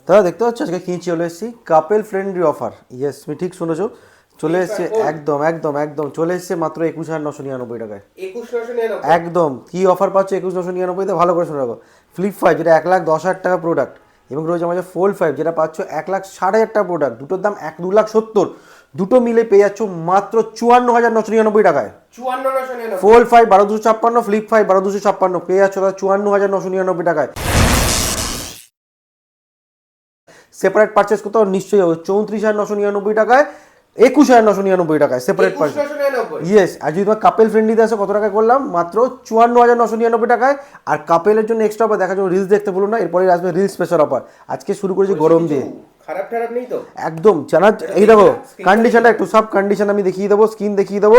দাদা দেখতে পাচ্ছ আজকে কি চলে এসেছি, কাপেল ফ্রেন্ডলি অফার। ইয়েস, তুমি ঠিক শুনেছো, চলে এসছে একদম একদম একদম চলে এসছে মাত্র 21,999 টাকায়। 21,999 একদম কি অফার পাচ্ছ 21,999-তে, ভালো করে শুনে রাখো। ফ্লিপ 5 যেটা 1,10,000 টাকা প্রোডাক্ট, এবং রয়েছে আমাদের ফোল্ড 5 যেটা পাচ্ছ 1,60,000 টাকা প্রোডাক্ট, দুটোর দাম 2,70,000, দুটো মিলে পেয়ে যাচ্ছ মাত্র 54,999 টাকায়। 54,999 ফোল্ড 5 12,256, ফ্লিপ 5 12,256 পেয়ে যাচ্ছ 54,999 টাকায়। সেপারেট পারচেস করতে হবে নিশ্চয়ই হবে 34,999 টাকায়, 21,999 টাকায় সেপারেট পারচেস। 21,999 ইয়েস, আর যদি তোমার কাপেল ফ্রেন্ডলিতে আসে কত টাকা করলাম, মাত্র 54,999 টাকায়। আর কাপেলের জন্য এক্সট্রা অফার দেখার জন্য রিলস দেখতে বলুন না, এরপরে আসবে রিলস স্পেশাল অফার। আজকে শুরু করেছি গরম দিয়ে, খারাপ খারাপ নেই তো একদম জানার এই দেখো কন্ডিশনটা একটু, সব কন্ডিশন আমি দেখিয়ে দেবো, স্ক্রিন দেখিয়ে দেবো।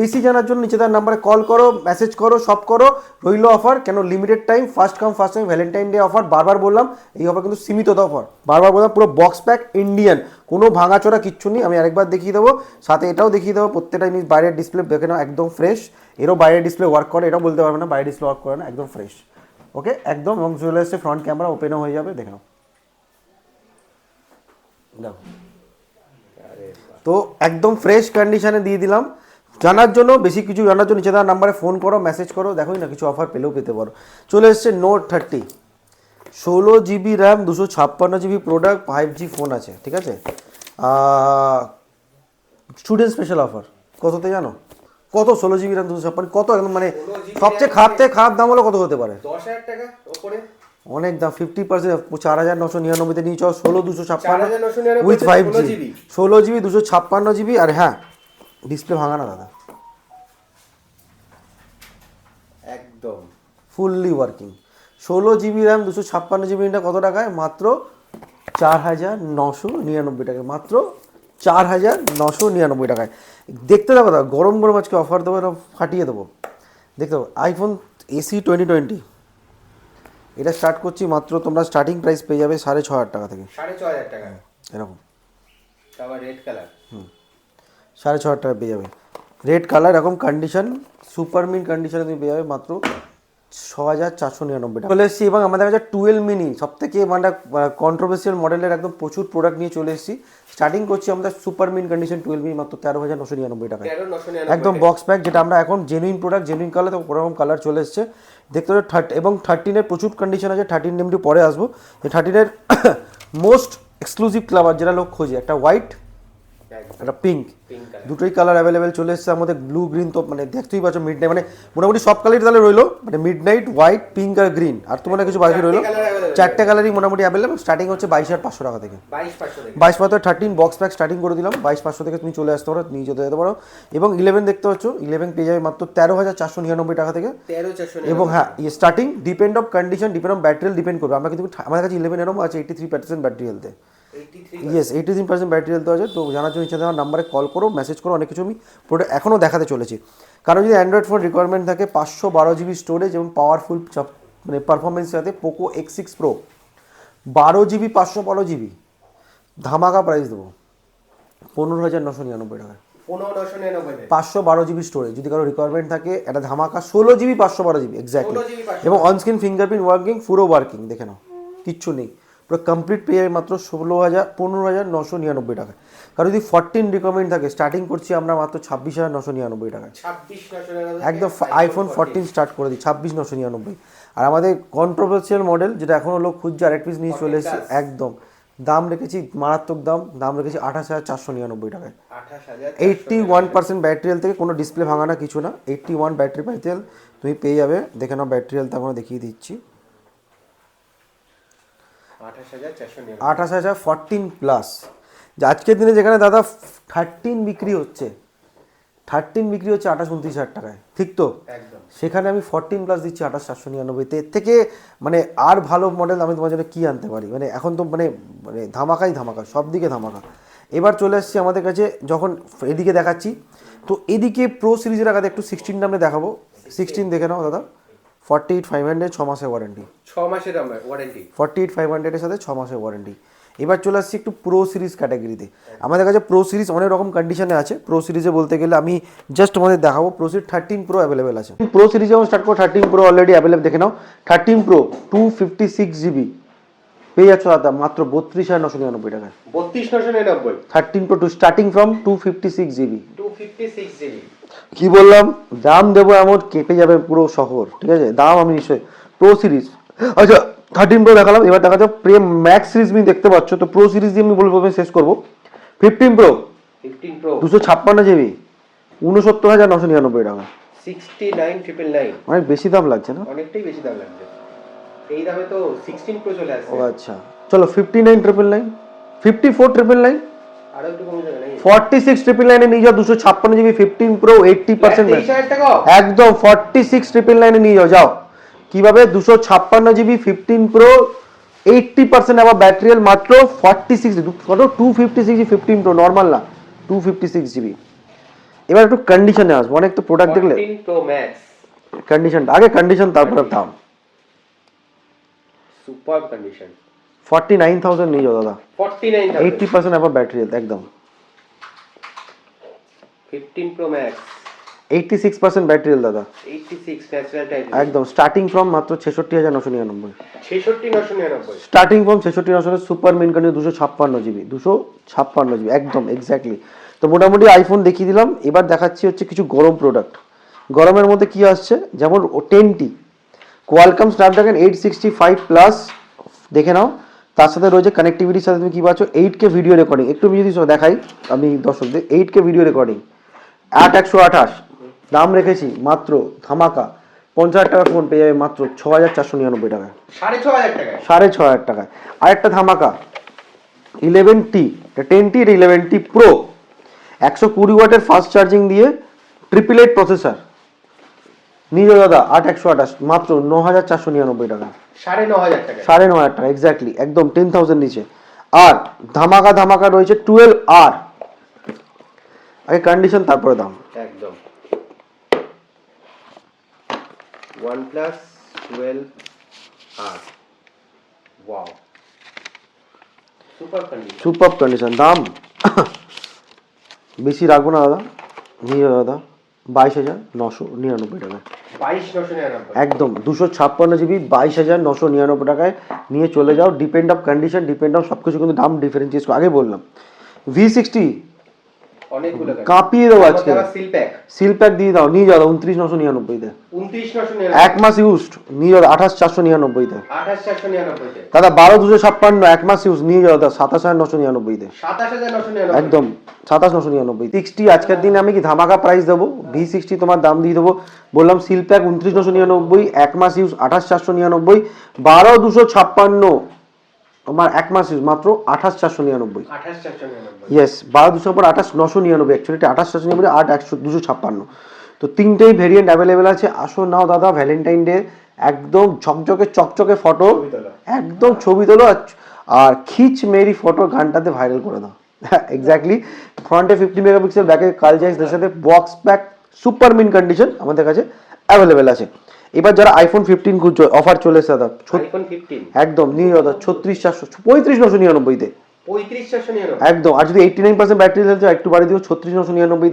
বেশি জানার জন্য নিচে তার নাম্বারে কল করো, মেসেজ করো, সব করো। রইল অফার, কেন limited time, first come first time, Valentine Day offer. বারবার বললাম এই অফার কিন্তু সীমিত অফার, বারবার বললাম পুরো বক্স প্যাক ইন্ডিয়ান, কোনো ভাঙাচোরা কিচ্ছু নেই। আমি আরেকবার দেখিয়ে দেবো, সাথে এটাও দেখিয়ে দেবো। প্রত্যেকটা জিনিস বাইরের ডিসপ্লে দেখে নাও, একদম ফ্রেশ। এরও বাইরের ডিসপ্লে ওয়ার্ক করে, এটাও বলতে পারবে না বাইরের ডিসপ্লে ওয়ার্ক করে না, একদম ফ্রেশ। ওকে একদম, এবং চলে এসছে ফ্রন্ট ক্যামেরা ওপেনও হয়ে যাবে, দেখে নাও। তো একদম ফ্রেশ কন্ডিশনে দিয়ে দিলাম। জানার জন্য, বেশি কিছু জানার জন্য নিচে দেওয়া নাম্বারে ফোন করো, মেসেজ করো, দেখোই না কিছু অফার পেলেও পেতে পারো। চলে এসছে note 30, 16 GB RAM, 256 GB product, 5G phone আছে, ঠিক আছে। স্টুডেন্ট স্পেশাল অফার কততে জানো? কত? 16 GB র্যাম 256, কত একদম মানে সবচেয়ে খারাপ থেকে খারাপ দাম হলো কত হতে পারে? 10,000 টাকা উপরে অনেক দাম, 50%, 4,999-তে নিয়ে চাও 16,256 4,999 with 5G, 16 GB 16 GB 256 GB। আর হ্যাঁ, ডিসপ্লে ভাঙা না দাদা, একদম fully working. 16 GB RAM 256 GB কত টাকায়? মাত্র 4,999 টাকায়, মাত্র 4,999 টাকায়। দেখতে দেবো দাদা, গরম গরম আজকে অফার দেবো, এটা ফাটিয়ে দেবো। দেখতে পাবো আইফোন এসি 2020, এটা স্টার্ট করছি মাত্র, তোমরা স্টার্টিং প্রাইস পেয়ে যাবে 6,500 টাকা থেকে, 6,500 টাকা এরকম। আবার রেড কালার 6,500 টাকা পেয়ে যাবে, রেড কালার, এরকম কন্ডিশন, সুপার মিন কন্ডিশনে তুমি পেয়ে যাবে মাত্র 6,499 টাকা। চলে এসেছি, এবং আমাদের কাছে 12 মিনি সব থেকে মানে কন্ট্রোভার্সিয়াল মডেলের একদম প্রচুর প্রোডাক্ট নিয়ে চলে এসেছি। স্টার্টিং করছি আমাদের সুপার মিন কন্ডিশন 12 মিনি মাত্র 13,999 টাকা, 13,999 একদম বক্স প্যাক, যেটা আমরা এখন জেনুইন প্রোডাক্ট, জেনুইন কালার, তো ওরকম কালার চলে এসছে। দেখতে পাচ্ছ 30 এবং 13-এর প্রচুর কন্ডিশন আছে। 13 এমনি পরে আসবো। এই 13-এর মোস্ট এক্সক্লুসিভ কালার যেটা লোক খোঁজে, একটা হোয়াইট, একটা পিঙ্ক, দুটোই কালার অ্যাভেলেবেল চলে এসছে আমাদের। ব্লু গ্রিন তো মানে দেখতেই পাচ্ছ, মিড নাইট মানে মোটামুটি সব কালারই তাহলে রইলো, মানে মিড নাইট, হোয়াইট, পিঙ্ক আর গ্রিন, আর তোমার কিছু বাকি রইলো। 4টে কালারই মোটামুটি অ্যাভেলেবেল। স্টার্টিং হচ্ছে 22,500 টাকা থেকে, 22,500 13 বক্স প্যাক স্টার্টিং করে দিলাম। 22,500 থেকে তুমি চলে আসতে পারো, নিয়ে যেতে পারো। এবং 11 দেখতে পাচ্ছ, 11 পেয়ে যাবে মাত্র 13,499 টাকা থেকে। 13,499 এবং হ্যাঁ, starting depend of condition, depend of battery health depend করবে। আমরা কিন্তু আমাদের কাছে 11 এরও আছে 83% ব্যাটারি হেলথে। ইয়েস, 83% ব্যাটারি হেলথ আছে। তো জানার জন্য ইচ্ছা দেওয়ার নাম্বারে কল করো, মেসেজ করো। অনেক কিছু আমি প্রোডাক্ট এখনও দেখাতে চলেছি। কারণ যদি অ্যান্ড্রয়েড ফোন রিকোয়ারমেন্ট থাকে 512 GB স্টোরেজ এবং পাওয়ারফুল মানে পারফরমেন্সের সাথে Poco X6 Pro 12 GB 512 GB, ধামাকা প্রাইস দেবো 15,999 টাকায়। 15,999 512 GB স্টোরেজ যদি কারো রিকোয়ারমেন্ট থাকে, এটা ধামাকা। 16 GB 512 GB এক্স্যাক্টলি, 16 GB 512 এবং অনস্ক্রিন ফিঙ্গারপ্রিন্ট ওয়ার্কিং, পুরো ওয়ার্কিং, দেখে নাও, কিচ্ছু নেই, পুরো কমপ্লিট পেয়ে যাবে মাত্র 15,999 টাকা। কারণ যদি 14 রিকোয়ারমেন্ট থাকে, স্টার্টিং করছি আমরা মাত্র 26,999 টাকায়, 26,999 একদম আইফোন 14 স্টার্ট করে দিই 26,999। আর আমাদের কন্ট্রোভার্সিয়াল মডেল যেটা এখনও লোক খুঁজছে, আরেক পিস নিয়ে চলে এসেছে, একদম দাম রেখেছি মারাত্মক দাম রেখেছি 28,499 টাকায়। 81% ব্যাটারি হেলথ থেকে, কোনো ডিসপ্লে ভাঙা না, কিছু না, 81 ব্যাটারি হেলথ তুমি পেয়ে যাবে। দেখে নাও ব্যাটারি হেলথ এখনো দেখিয়ে দিচ্ছি, 28,000 14 প্লাস। আজকের দিনে যেখানে দাদা 13 বিক্রি হচ্ছে 28-29,000 টাকায়, ঠিক তো? সেখানে আমি 14 প্লাস দিচ্ছি 28,499-তে। এর থেকে মানে আর ভালো মডেল আমি তোমার জন্য কী আনতে পারি? মানে এখন তো মানে মানে ধামাকাই ধামাকা, সব দিকে ধামাকা। এবার চলে আসছি আমাদের কাছে, যখন এদিকে দেখাচ্ছি, তো এদিকে প্রো সিরিজের আগে একটু 16 নামে দেখাবো। 16 দেখে নাও দাদা, 48,500, 6 মাসের ওয়ারেন্টি, 6 মাসের ওয়ারেন্টি, 48,500-এর সাথে 6 মাসের ওয়ারেন্টি। এবার চলে আসছি একটু প্রো সিরিজ ক্যাটাগরিতে। আমাদের কাছে প্রো সিরিজ অনেক রকম কন্ডিশনে আছে। প্রো সিরিজে বলতে গেলে আমি জাস্ট আমাদের দেখাবো, প্রো সিরিজ 13 প্রো অ্যাভেলেবেল আছে। প্রো সিরিজ যেমন স্টার্ট করো, 13 প্রো অলরেডি অ্যাভেলেবেল, দেখে নাও। 13 প্রো 256 GB পেয়ে যাচ্ছ দাদা মাত্র 32,999 টাকায়। 32,999 13 Pro 2 starting from 256 GB. 256 GB. কি বললাম, দাম দেবো এমন কেঁপে যাবে পুরো শহর, ঠিক আছে? দাম আমি নিশ্চয়ই প্রো সিরিজ, আচ্ছা 13 Pro দেখালাম, এবার দেখা যাচ্ছে প্রেম ম্যাক্স সিরিজ তুমি দেখতে পাচ্ছ, তো প্রো সিরিজ দিয়ে আমি বলবো শেষ করবো। 15 Pro 15 Pro 256 জিবি 69,999 টাকা। 69,999 অনেক বেশি দাম লাগছে না? অনেকটাই বেশি দাম লাগছে। এই দামে তো 16 Pro চলে আসছে। ও আচ্ছা, চলো 59,999, 54,999, আরো একটু কমে যাবে নাকি? 46,999 নিয়ে যাও 256 জিবি 15 Pro 80%। 23,000 টাকা একদম 46,999 নিয়ে যাও। যাও কিভাবে 256 জিবি 15 Pro 80% আবার ব্যাটারি হেলথ মাত্র 46 কত 256 জিবি 15 Pro নরমাল না 256 জিবি। এবার একটু কন্ডিশনে আসবো, অনেক তো প্রোডাক্ট দেখলে 14 Pro Max কন্ডিশন আগে, কন্ডিশন তারপরে দাম। সুপার কন্ডিশন 49,000 নিয়ে যাও দাদা, 49,000 80% আবার ব্যাটারি হেলথ একদম। 15 Pro Max 86% ব্যাটারি হেলথ দাদা 86 ন্যাচারাল টাইপ একদম। স্টার্টিং ফ্রম মাত্র 66,999, 66,999 starting from 66,999 super mint condition 256 GB 256 GB একদম এক্স্যাক্টলি। তো মোটামুটি আইফোন দেখিয়ে দিলাম, এবার দেখাচ্ছি হচ্ছে কিছু গরম প্রোডাক্ট। গরমের মধ্যে কি আসছে, যেমন 10T কোয়ালকম স্ন্যাপড্রাগন 865 প্লাস দেখে নাও, তার সাথে রয়েছে কানেক্টিভিটির সাথে তুমি কি পাচ্ছ 8K ভিডিও রেকর্ডিং। একটু আমি যদি দেখাই আমি দর্শকদের 8K ভিডিও রেকর্ডিং 8128, দাম রেখেছি মাত্র ধামাকা 50,000 টাকার ফোন পেয়ে যাবে মাত্র 6,499 টাকায়, 6,500 টাকায় 6,500 টাকায়। আরেকটা ধামাকা 11T 10T 11T Pro 120 ওয়াটের ফাস্ট চার্জিং দিয়ে 888 প্রসেসর নিয়ে যাও দাদা 8128 মাত্র 9,499 টাকা, 9,500 টাকা 9,500 টাকা এক্স্যাক্টলি একদম 10,000 নিচে। আর ধামাকা ধামাকা রয়েছে 12R, আগে কন্ডিশন তারপরে দাম। একদম OnePlus 12R wow super condition super condition, দাম বেশি রাখবো না দাদা, নিয়ে যাও দাদা 22,999 টাকা 22,999 একদম। 256 জিবি 22,999 টাকায় নিয়ে চলে যাও। Depend of condition, depend of সব কিছু কিন্তু দাম ডিফারেন্সিয়েট আগে বললাম। V60 অনেকগুলো কাঁপিয়ে দেবো আজকে, সিল প্যাক সিল প্যাক দিয়ে দাও, নিয়ে যাও 29,999 তে 29,999 এক মাস ইউজড নিয়ে যাও 28,499 তে 28,499 তে দাদা 12,256 এক মাস ইউজ নিয়ে যাও দাদা 27,999 তে 27,999 একদম 27,999। 60 আজকের দিনে আমি কি ধামাকা প্রাইস দেবো, V60 তোমার দাম দিয়ে দেবো বললাম সিল প্যাক 29,999, এক মাস ইউজ 28,499, 12,256 তোমার এক মাস ইউজ মাত্র 28,499। 28,499 ইয়েস 12,200 পর 28,999 অ্যাকচুয়ালি 28,499 8,256। তো তিনটেই ভেরিয়েন্ট অ্যাভেলেবেল আছে, আসো নাও দাদা ভ্যালেন্টাইন ডে একদম ঝকঝকে চকচকে ফটো, একদম ছবি তোলো আর খিচ মেরি ফটো গানটাতে ভাইরাল করে দাও। এক্স্যাক্টলি ফ্রন্টে 50 মেগাপিক্সেল, ব্যাকে কাল জাইসের সাথে box pack super mint condition আমাদের কাছে অ্যাভেলেবেল আছে। এবার যারা আইফোন 15 খুঁজছো অফার চলে এসেছে দাদা আইফোন 15 একদম নিয়ে দাদা 36,400 35,999 তে 35,499 একদম। আর যদি 89% ব্যাটারি হেলথ একটু বাড়িয়ে দিও 36,999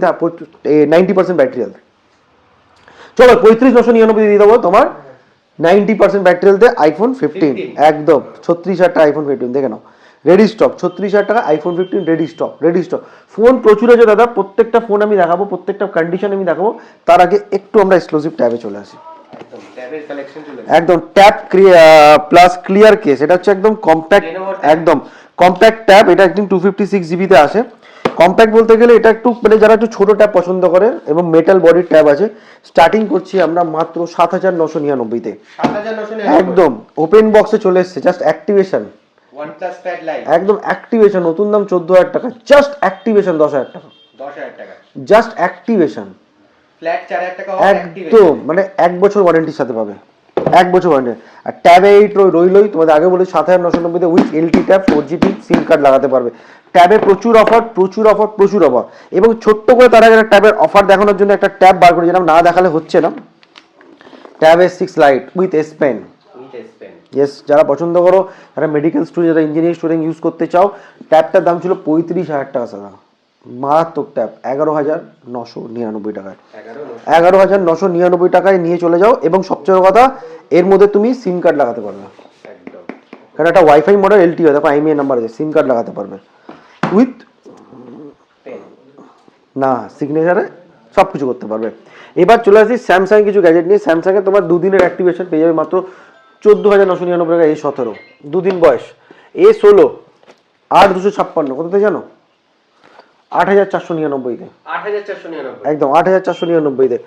তে 90% ব্যাটারি হেলথ, চলো 35,999 দিয়ে দেবো তোমার 90% ব্যাটারি হেলথে আইফোন 15 একদম 36,000 টাকা আইফোন 15 দেখে নাও রেডি স্টক। 36,000 টাকা iPhone 15 ready stock, ready stock. Phone প্রচুর আছে দাদা, প্রত্যেকটা ফোন আমি দেখাবো, প্রত্যেকটা কন্ডিশন আমি দেখাবো। তার আগে একটু আমরা এক্সক্লুসিভ ট্যাবে চলে আসি। একদম ট্যাবের কালেকশন চলে একদম ট্যাব প্লাস ক্লিয়ার কেস, এটা হচ্ছে একদম কম্প্যাক্ট, একদম কম্প্যাক্ট ট্যাব। এটা একদম 256 জিবিতে আসে। কম্প্যাক্ট বলতে গেলে এটা একটু মানে যারা একটু ছোট ট্যাব পছন্দ করে এবং মেটাল বডির ট্যাব আছে। স্টার্টিং করছি আমরা মাত্র 7,999 তে 7,999 একদম ওপেন বক্সে চলে এসেছে। Just activation OnePlus Pad Lite একদম অ্যাক্টিভেশন, নতুন দাম 14,000 টাকা, জাস্ট অ্যাক্টিভেশন 10,000 টাকা, 10,000 টাকা জাস্ট অ্যাক্টিভেশন ফ্ল্যাট 4,000 টাকা একদম মানে 1 বছর ওয়ারেন্টির সাথে পাবে, 1 বছর ওয়ারেন্টি। আর ট্যাবে এই রইলই তোমাদের আগে বলে 7,999 তে with LT tab 4GB SIM card লাগাতে পারবে। ট্যাবে প্রচুর অফার প্রচুর অফার প্রচুর অফার। এবং ছোট্ট করে তার আগে ট্যাবের অফার দেখানোর জন্য একটা ট্যাব বার করে, যেটা না দেখালে হচ্ছে না। Tab S6 light with S Pen, yes যারা পছন্দ করো, যারা মেডিকেল স্টুডেন্ট, যারা ইঞ্জিনিয়ারিং স্টুডেন্ট ইউজ করতে চাও। ট্যাবটার দাম ছিল 35,000 টাকা সাদা, মারাত্মক ট্যাব 11,999 টাকায়, 11,999 টাকায় নিয়ে চলে যাও। এবং সবচেয়ে বড় কথা এর মধ্যে তুমি সিম কার্ড লাগাতে পারবে। একদম কারণ একটা ওয়াইফাই মডেল এলটিও, দেখো আইএমইআই নাম্বার আছে, সিম কার্ড লাগাতে পারবে উইথ না সিগনেচারে সব কিছু করতে পারবে। এবার চলে আসি স্যামসাং কিছু গ্যাজেট নিয়ে। স্যামসাংয়ে তোমার দুদিনের অ্যাক্টিভেশন পেয়ে যাবে মাত্র 14,999 টাকা। A17 দুদিন বয়স। A16 8,256 কততে জানো? 8,499-তে। 8,499 একদম 8,499-তে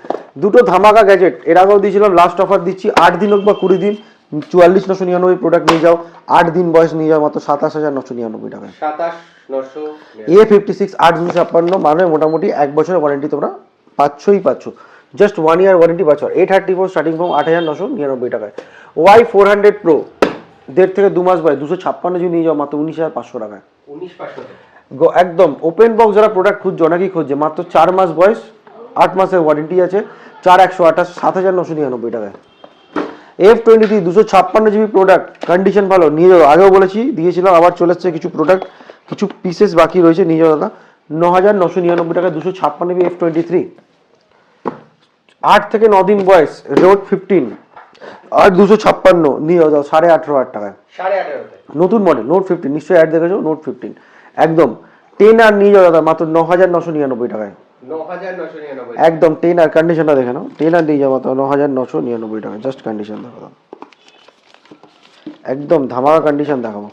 দুটো ধামাকা গ্যাজেট। এর আগেও দিয়েছিলাম, লাস্ট অফার দিচ্ছি 8 দিন হোক বা 20 দিন, 44,999 প্রোডাক্ট নিয়ে যাও, 8 দিন বয়স নিয়ে যাও মাত্র 27,999 টাকায়। 27,900 A56 8,256 মানে মোটামুটি 1 বছরের ওয়ারেন্টি তোমরা পাচ্ছ, জাস্ট 1 ইয়ার ওয়ারেন্টি পাচ্ছ। A34 স্টার্টিং ফ্রম 8,999 টাকায়। Y400 Pro 1.5 থেকে 2 মাস বয়স 256 যদি নিয়ে যাও মাত্র 19,500 টাকায়। 19,500 একদম ওপেন বক্স যারা প্রোডাক্ট খুঁজছে, অনেকেই খুঁজছে, মাত্র 4 মাস বয়স 8 মাসের ওয়ারেন্টি আছে, 4128 7,999 টাকায়। F23 256 GB প্রোডাক্ট, কন্ডিশন ভালো, নিয়ে যাও। আগেও বলেছি, দিয়েছিলাম, আবার চলে এসছে কিছু প্রোডাক্ট, কিছু পিসেস বাকি রয়েছে, নিয়ে যাও দাদা। 9,999 টাকা 256 F23। 8 থেকে 9 দিন বয়স, Note 15 আর 256 নিয়ে যাও 18,500 টাকায়। 18,500 নতুন মডেল Note 15, নিশ্চয়ই অ্যাড দেখেছো, Note 15 একদম 10 আর নিয়ে যাও দাদা মাত্র 9,999 টাকায়। 9,999 একদম 10 আর কন্ডিশনটা দেখে নাও, 10 আর নিয়ে যাও মাত্র 9,999 টাকায়। জাস্ট কন্ডিশন দেখো দাদা, একদম ধামাকা কন্ডিশন দেখাবো,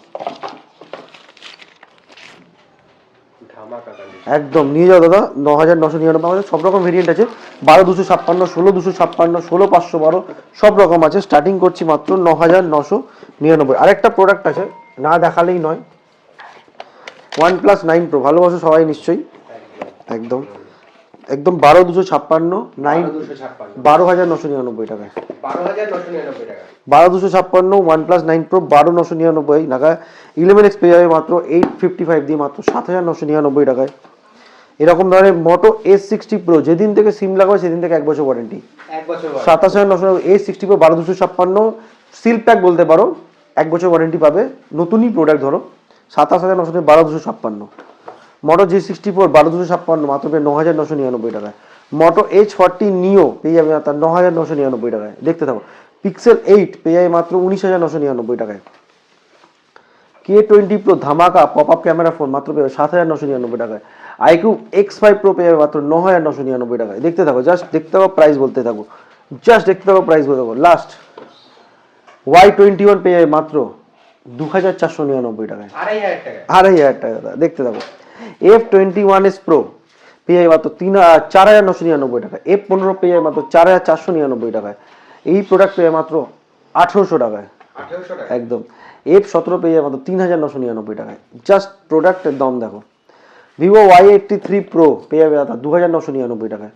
ধামাকা কন্ডিশন। একদম নিয়ে যাও দাদা 9,999। আমাদের সব রকম ভেরিয়েন্ট আছে, 12,256, 16,256, 16,512 সব রকম আছে। স্টার্টিং করছি মাত্র 9,999। আরেকটা প্রোডাক্ট আছে, না দেখালেই নয়, OnePlus 9 Pro, ভালোবাসো সবাই নিশ্চয়ই। একদম একদম 12,256 9 12,999 টাকায়। 12,999 টাকা। 12,256 OnePlus 9 Pro 12,999 টাকায়। 11X পেয়ে যাবে মাত্র 855 দিয়ে মাত্র 7,999 টাকায়। এরকম ধরনের মোটো S60 Pro যেদিন থেকে সিম লাগাবে সেদিন থেকে 1 বছর ওয়ারেন্টি, 1 বছর 27,999। A60 Pro 12,256 সিল প্যাক বলতে পারো, 1 বছর ওয়ারেন্টি পাবে, নতুনই প্রোডাক্ট ধরো। 27,900 12,256। মোটো G64 12,256 মাত্র পেয়ে 9,999 টাকায়। মোটো H40 নিও পেয়ে যাবে তার 9,999 টাকায়। দেখতে থাকো। পিক্সেল 8 পেয়ে যাবে মাত্র 19,999 টাকায়। K20 Pro ধামাকা পপ আপ ক্যামেরা ফোন মাত্র পেয়ে 7,999 টাকায়। iQOO X5 Pro পেয়ে যাবে মাত্র 9,999 টাকায়। দেখতে থাকো, জাস্ট দেখতে থাকো, প্রাইস বলতে থাকো, জাস্ট দেখতে থাকো, প্রাইস বলতে থাকো। লাস্ট Y21 পেয়ে যাবে মাত্র 2,499 টাকায়। 2,500 টাকা। 2,500 টাকা দাদা, দেখতে থাকো। F21s Pro পেয়ে যাবে মাত্র 4,999 টাকা। F15 পেয়ে যাবে মাত্র 4,499 টাকায়। এই প্রোডাক্ট পেয়ে যাবে মাত্র 1,800 টাকায়। 1,800 টাকা। একদম। F17 পেয়ে যাবে মাত্র 3,999 টাকায়। জাস্ট প্রোডাক্টের দাম দেখো। Vivo Y83 Pro পেয়ে যাবে দাদা 2,999 টাকায়।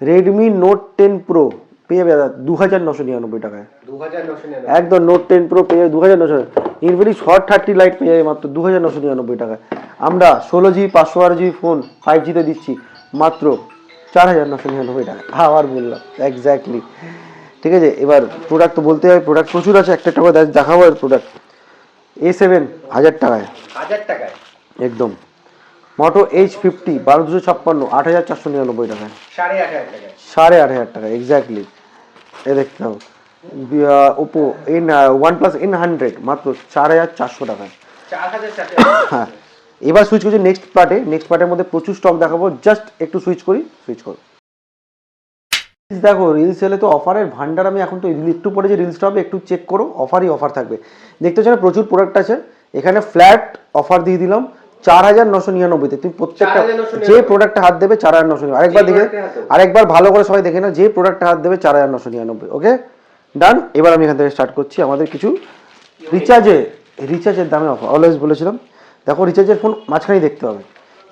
Redmi Note 10 Pro পেয়ে যাবে দাদা 2,999 টাকায়। 2,999 একদম Note 10 Pro পেয়ে যাবে 2,999। Infinix Hot 30 Lite পেয়ে যাবে মাত্র 2,999 টাকায়। আমরা 16GB 512GB ফোন 5G তে দিচ্ছি মাত্র 4,999 টাকা। আবার বললাম এক্স্যাক্টলি, ঠিক আছে। এবার প্রোডাক্ট তো বলতে হবে, প্রোডাক্ট প্রচুর আছে, একটা একটা করে দেখাবো। এর প্রোডাক্ট A7 1,000 টাকায়। 1,000 টাকায়। একদম। মোটো H50 12,256 8,499 টাকায়। 8,500 টাকা। 8,500 টাকা এক্স্যাক্টলি। এ দেখতে হবে। ওপো OnePlus N100 মাত্র 4,400 টাকায়। 4,400 হ্যাঁ, এবার সুইচ করছি নেক্সট পার্টে। নেক্সট পার্টের মধ্যে প্রচুর স্টক দেখাবো, জাস্ট একটু সুইচ করো। দেখো রিলস এলে তো অফারের ভান্ডার। আমি এখন তো একটু পরে যে রিলসটা হবে একটু চেক করো, অফারই অফার থাকবে। দেখতে চাও প্রচুর প্রোডাক্ট আছে এখানে। ফ্ল্যাট অফার দিয়ে দিলাম 4,999-তে। তুমি প্রত্যেকটা 4,999 যে প্রোডাক্টটা হাত দেবে 4,999। আরেকবার দেখে, আরেকবার ভালো করে সবাই দেখে না, যে প্রোডাক্টটা হাত দেবে 4,999। ওকে ডান। এবার আমি এখান থেকে স্টার্ট করছি আমাদের কিছু রিচার্জের দামে অফার। অলওয়েজ বলেছিলাম, দেখো রিচার্জের ফোন মাঝখানেই দেখতে হবে।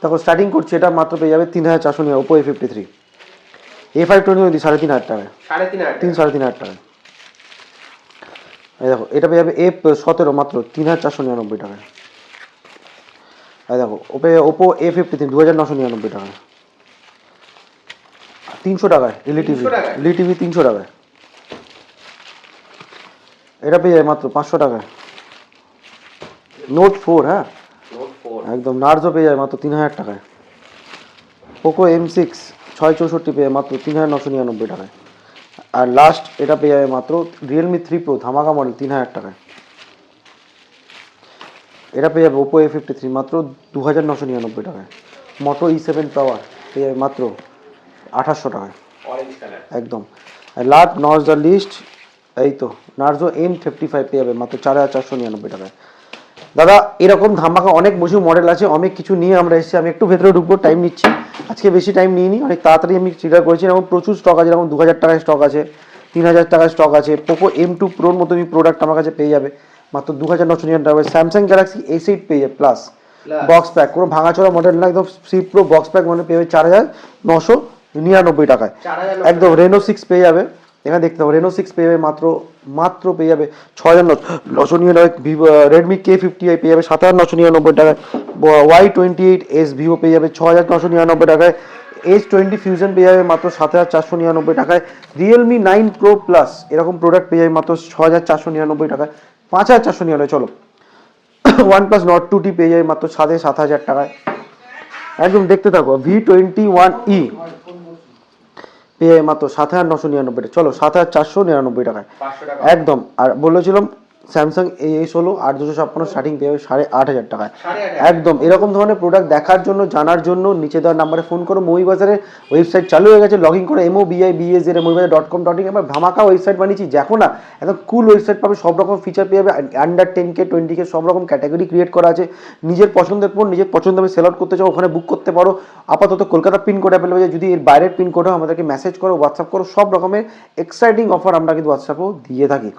দেখো স্টার্টিং করছি, এটা মাত্র পেয়ে যাবে 3,499 ওপো A53। A520 3,500 টাকায়। 3,500 টাকায়। এই দেখো এটা পেয়ে যাবে F17 মাত্র 3,499 টাকায়। এই দেখো ওপো A53 2,999 টাকায়। 300 টাকায় এলইটিভি 300 টাকায়। এটা পেয়ে যাবে মাত্র 500 টাকায়। Note 4, হ্যাঁ একদম। নার্জো পেয়ে যাবে মাত্র 3,000 টাকায়। পোকো M6 664 পেয়ে মাত্র 3,999 টাকায়। আর লাস্ট এটা পেয়ে যাবে মাত্র Realme 3 Pro ধামাকা মডেল 3,000 টাকায়। এটা পেয়ে যাবে ওপো A53 মাত্র 2999 টাকায়। মোটো E7 পাওয়ার পেয়ে যাবে মাত্র 2800 টাকায় অরেঞ্জ কালার একদম। লাস্ট নট দ্য লিস্ট, এই তো নার্জো M55 পেয়ে যাবে মাত্র 4499 টাকায়। দাদা এরকম ধামাকা অনেক বছর মডেল আছে, অনেক কিছু নিয়ে আমরা এসেছি। আমি একটু ভেতরে ঢুকবো, টাইম নিচ্ছি আজকে, বেশি টাইম নিইনি, অনেক তাড়াতাড়ি আমি ক্লিয়ার করেছি। এরকম প্রচুর স্টক আছে, যেরকম 2000 টাকায় স্টক আছে, 3000 টাকায় স্টক আছে। পোকো M2 প্রোর মতো প্রোডাক্ট আমার কাছে পেয়ে যাবে মাত্র 2999 টাকায়। স্যামসাং গ্যালাক্সি S8 পেয়ে যাবে প্লাস বক্স প্যাক, কোনো ভাঙাচোরা মডেল না, একদম C pro box pack model পেয়ে যাবে 4999 টাকায় একদম। রেনো 6 পেয়ে যাবে, এখানে দেখতে পাবো রেনো 6 পেয়ে যাবে মাত্র পেয়ে যাবে 6999। ভিভো রেডমি K50i পেয়ে যাবে 7999 টাকায়। Y28s ভিভো পেয়ে যাবে 6999 টাকায়। H20 ফিউশন পেয়ে যাবে মাত্র 7499 টাকায়। রিয়েলমি 9 প্রো প্লাস এরকম প্রোডাক্ট পেয়ে যাবে মাত্র 6499 টাকায়, 5499। চলো OnePlus Nord 2T পেয়ে যাবে মাত্র 7000 টাকায় একদম। দেখতে থাকো V21e পেয়ে যাবে মাত্র 7999 টাকা, চলো 7499 টাকায় একদম। আর বলেছিলাম স্যামসাং A16 8256 স্টার্টিং পেয়ে যাবে 8500 টাকায় একদম। এরকম ধরনের প্রোডাক্ট দেখার জন্য, জানার জন্য নিচে দেওয়ার নাম্বারে ফোন করো। মৌবাজারের ওয়েবসাইট চালু হয়ে গেছে, লগ ইন করে mobibazaar.com.in এবার ধামাকা ওয়েবসাইট বানিয়েছি, দেখো না একদম কুল ওয়েবসাইট পাবে, সব রকম ফিচার পেয়ে যাবে। আন্ডার 10K 20K সব রকম ক্যাটাগরি ক্রিয়েট করা আছে। নিজের পছন্দের পর নিজের পছন্দ আমি সেল আউট করতে চাও, ওখানে বুক করতে পারো। আপাতত কলকাতা পিনকোড অ্যাভেলেবল আছে, যদি এর বাইরের পিনকোড হয় আমাদেরকে মেসেজ করো, হোয়াটসঅ্যাপ করো। সব রকমের এক্সাইটিং অফার আমরা কিন্তু হোয়াটসঅ্যাপেও দিয়ে থাকি।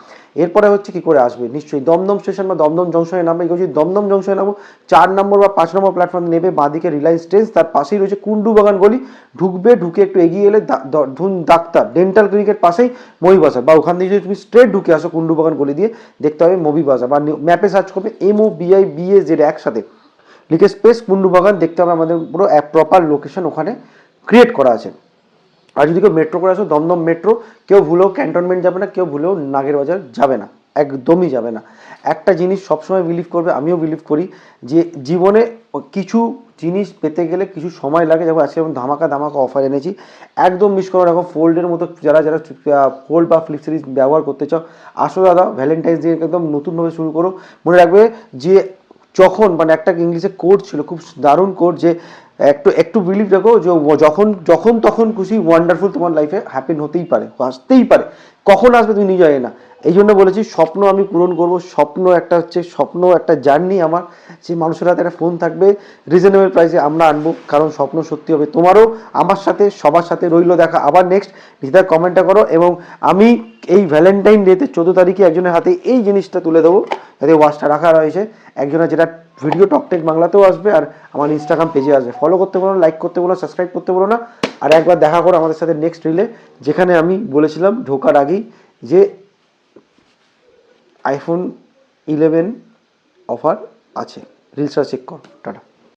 এরপরে হচ্ছে কি করে আসবে, নিশ্চয়ই দমদম স্টেশন বা দমদম জংশনে নামবে। যদি দমদম জংশনে নামো 4 নম্বর বা 5 নম্বর প্ল্যাটফর্ম নেবে, বাঁদিকে রিলায়েন্স ট্রেন্ডস, তার পাশেই রয়েছে কুন্ডু বাগান গলি। ঢুকবে, ঢুকে একটু এগিয়ে এলে ধুন ডাক্তার ডেন্টাল ক্লিনিকের পাশেই মবি বাজার, বা ওখান থেকে যদি তুমি স্ট্রেট ঢুকে আসো কুন্ডু বাগান গলি দিয়ে, দেখতে হবে মবি বাজার, বা ম্যাপে সার্চ করবে MOBIBAZ একসাথে লিখে স্পেস কুন্ডু বাগান, দেখতে হবে আমাদের পুরো প্রপার লোকেশন ওখানে ক্রিয়েট করা আছে। আর যদি কেউ মেট্রো করে আসো, দমদম মেট্রো, কেউ ভুলেও ক্যান্টনমেন্ট যাবে না, কেউ ভুলেও নাগের বাজার যাবে না, একদমই যাবে না। একটা জিনিস সবসময় বিলিভ করবে, আমিও বিলিভ করি, যে জীবনে কিছু জিনিস পেতে গেলে কিছু সময় লাগে। যেমন আজকে ধামাকা অফার এনেছি, একদম মিস করো। এখন ফোল্ডের মতো যারা ফোল্ড বা ফ্লিপ সিরিজ ব্যবহার করতে চাও, আসো দাদা, ভ্যালেন্টাইন্স ডে একদম নতুনভাবে শুরু করো। মনে রাখবে যে যখন মানে একটা ইংলিশে কোড ছিল, খুব দারুণ কোড, যে একটু বিলিভ রাখো যে যখন তখন খুশি ওয়ান্ডারফুল তোমার লাইফে হ্যাপেন হতেই পারে, আসতেই পারে, কখন আসবে তুমি নিজে জানি না। এই জন্য বলেছি স্বপ্ন আমি পূরণ করব। স্বপ্ন একটা জার্নি আমার, যে মানুষের হাতে একটা ফোন থাকবে, রিজনেবল প্রাইসে আমরা আনবো, কারণ স্বপ্ন সত্যি হবে। তোমারও আমার সাথে সবার সাথে রইল দেখা। আবার নেক্সট নিজেদের কমেন্টটা করো, এবং আমি এই ভ্যালেন্টাইন ডেতে 14 তারিখে একজনের হাতে এই জিনিসটা তুলে দেবো, যাতে ওয়াচটা রাখা রয়েছে একজনের, যেটা ভিডিও টকটেক বাংলাতেও আসবে আর আমার ইনস্টাগ্রাম পেজে আসবে। ফলো করতে বলো, লাইক করতে বলো, সাবস্ক্রাইব করতে বলো না। আর একবার দেখা করো আমাদের সাথে নেক্সট রিলে, যেখানে আমি বলেছিলাম ঢোকার আগেই যে iPhone 11 অফার আছে। রিলসটা চেক করো। টাটা।